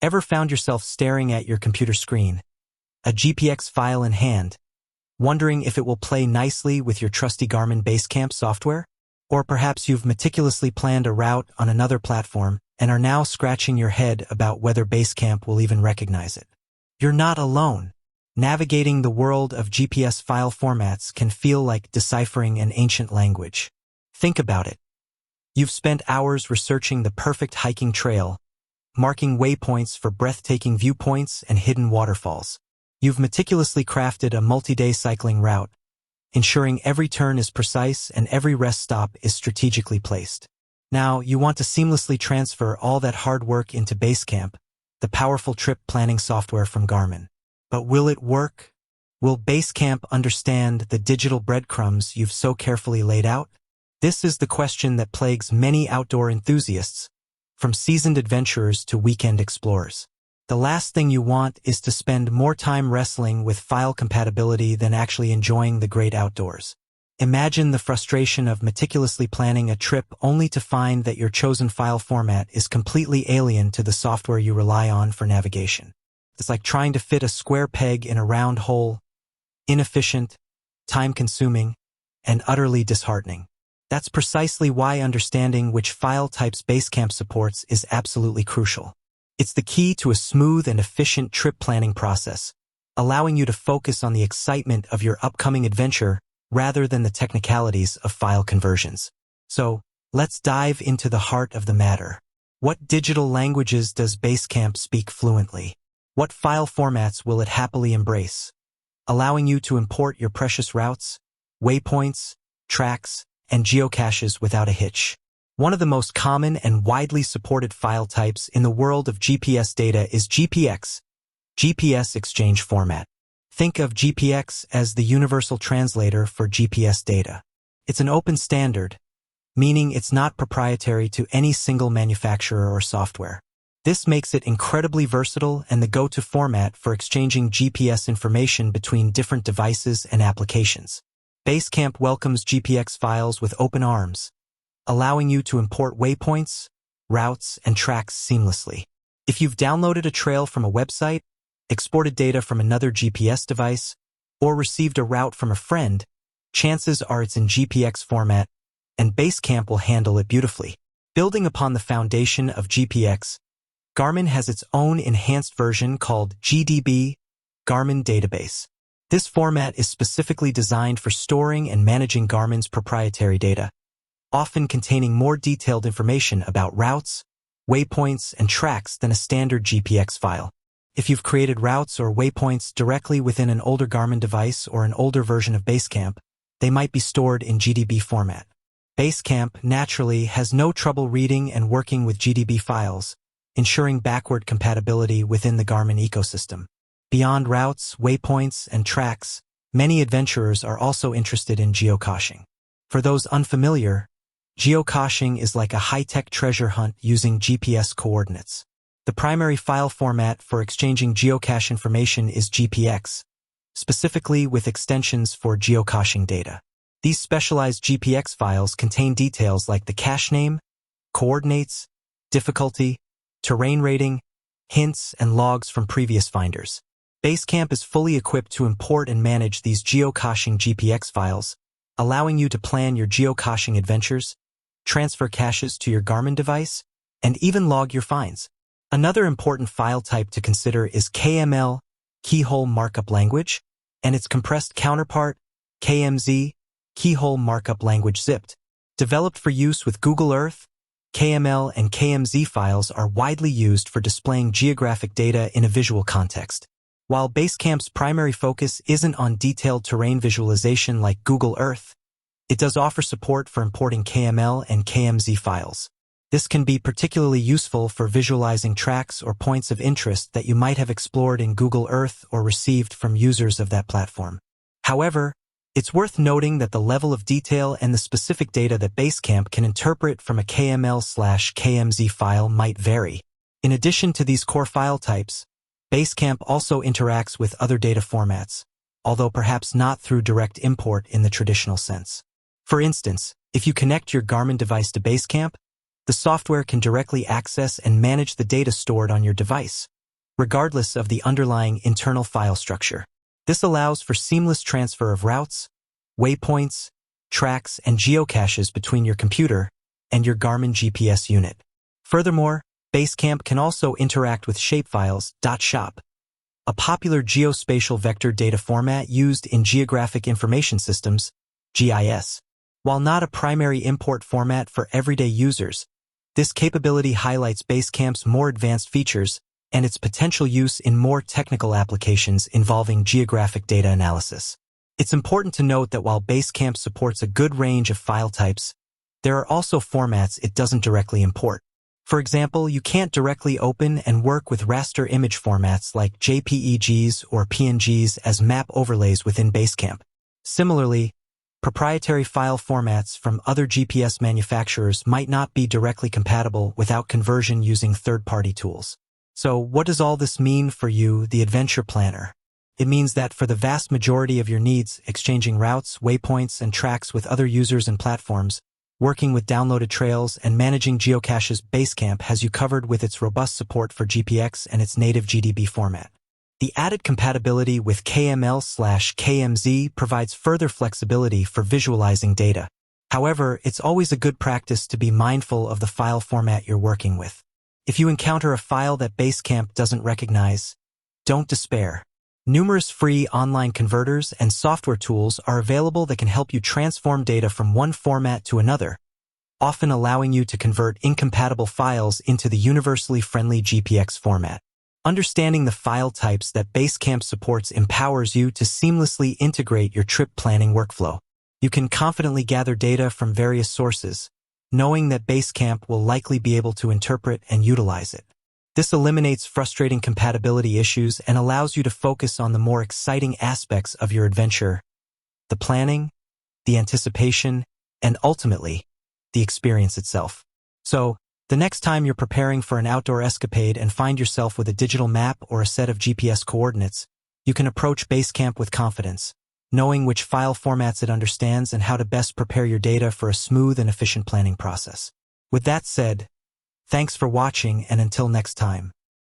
Ever found yourself staring at your computer screen, a GPX file in hand, wondering if it will play nicely with your trusty Garmin BaseCamp software? Or perhaps you've meticulously planned a route on another platform and are now scratching your head about whether BaseCamp will even recognize it. You're not alone. Navigating the world of GPS file formats can feel like deciphering an ancient language. Think about it. You've spent hours researching the perfect hiking trail, marking waypoints for breathtaking viewpoints and hidden waterfalls. You've meticulously crafted a multi-day cycling route, ensuring every turn is precise and every rest stop is strategically placed. Now, you want to seamlessly transfer all that hard work into BaseCamp, the powerful trip planning software from Garmin. But will it work? Will BaseCamp understand the digital breadcrumbs you've so carefully laid out? This is the question that plagues many outdoor enthusiasts, from seasoned adventurers to weekend explorers. The last thing you want is to spend more time wrestling with file compatibility than actually enjoying the great outdoors. Imagine the frustration of meticulously planning a trip only to find that your chosen file format is completely alien to the software you rely on for navigation. It's like trying to fit a square peg in a round hole, inefficient, time-consuming, and utterly disheartening. That's precisely why understanding which file types BaseCamp supports is absolutely crucial. It's the key to a smooth and efficient trip planning process, allowing you to focus on the excitement of your upcoming adventure rather than the technicalities of file conversions. So, let's dive into the heart of the matter. What digital languages does BaseCamp speak fluently? What file formats will it happily embrace, allowing you to import your precious routes, waypoints, tracks, and geocaches without a hitch? One of the most common and widely supported file types in the world of GPS data is GPX, GPS Exchange Format. Think of GPX as the universal translator for GPS data. It's an open standard, meaning it's not proprietary to any single manufacturer or software. This makes it incredibly versatile and the go-to format for exchanging GPS information between different devices and applications. BaseCamp welcomes GPX files with open arms, allowing you to import waypoints, routes, and tracks seamlessly. If you've downloaded a trail from a website, exported data from another GPS device, or received a route from a friend, chances are it's in GPX format, and BaseCamp will handle it beautifully. Building upon the foundation of GPX, Garmin has its own enhanced version called GDB, Garmin Database. This format is specifically designed for storing and managing Garmin's proprietary data, often containing more detailed information about routes, waypoints, and tracks than a standard GPX file. If you've created routes or waypoints directly within an older Garmin device or an older version of BaseCamp, they might be stored in GDB format. BaseCamp naturally has no trouble reading and working with GDB files, ensuring backward compatibility within the Garmin ecosystem. Beyond routes, waypoints, and tracks, many adventurers are also interested in geocaching. For those unfamiliar, geocaching is like a high-tech treasure hunt using GPS coordinates. The primary file format for exchanging geocache information is GPX, specifically with extensions for geocaching data. These specialized GPX files contain details like the cache name, coordinates, difficulty, terrain rating, hints, and logs from previous finders. BaseCamp is fully equipped to import and manage these geocaching GPX files, allowing you to plan your geocaching adventures, transfer caches to your Garmin device, and even log your finds. Another important file type to consider is KML, Keyhole Markup Language, and its compressed counterpart, KMZ, Keyhole Markup Language Zipped. Developed for use with Google Earth, KML and KMZ files are widely used for displaying geographic data in a visual context. While BaseCamp's primary focus isn't on detailed terrain visualization like Google Earth, it does offer support for importing KML and KMZ files. This can be particularly useful for visualizing tracks or points of interest that you might have explored in Google Earth or received from users of that platform. However, it's worth noting that the level of detail and the specific data that BaseCamp can interpret from a KML/KMZ file might vary. In addition to these core file types, BaseCamp also interacts with other data formats, although perhaps not through direct import in the traditional sense. For instance, if you connect your Garmin device to BaseCamp, the software can directly access and manage the data stored on your device, regardless of the underlying internal file structure. This allows for seamless transfer of routes, waypoints, tracks, and geocaches between your computer and your Garmin GPS unit. Furthermore, BaseCamp can also interact with shapefiles. .shop, a popular geospatial vector data format used in geographic information systems, GIS. While not a primary import format for everyday users, this capability highlights BaseCamp's more advanced features and its potential use in more technical applications involving geographic data analysis. It's important to note that while BaseCamp supports a good range of file types, there are also formats it doesn't directly import. For example, you can't directly open and work with raster image formats like JPEGs or PNGs as map overlays within BaseCamp. Similarly, proprietary file formats from other GPS manufacturers might not be directly compatible without conversion using third-party tools. So what does all this mean for you, the adventure planner? It means that for the vast majority of your needs, exchanging routes, waypoints, and tracks with other users and platforms, working with downloaded trails, and managing geocaches, BaseCamp has you covered with its robust support for GPX and its native GDB format. The added compatibility with KML/KMZ provides further flexibility for visualizing data. However, it's always a good practice to be mindful of the file format you're working with. If you encounter a file that BaseCamp doesn't recognize, don't despair. Numerous free online converters and software tools are available that can help you transform data from one format to another, often allowing you to convert incompatible files into the universally friendly GPX format. Understanding the file types that BaseCamp supports empowers you to seamlessly integrate your trip planning workflow. You can confidently gather data from various sources, knowing that BaseCamp will likely be able to interpret and utilize it. This eliminates frustrating compatibility issues and allows you to focus on the more exciting aspects of your adventure: the planning, the anticipation, and ultimately, the experience itself. So, the next time you're preparing for an outdoor escapade and find yourself with a digital map or a set of GPS coordinates, you can approach BaseCamp with confidence, knowing which file formats it understands and how to best prepare your data for a smooth and efficient planning process. With that said, thanks for watching, and until next time.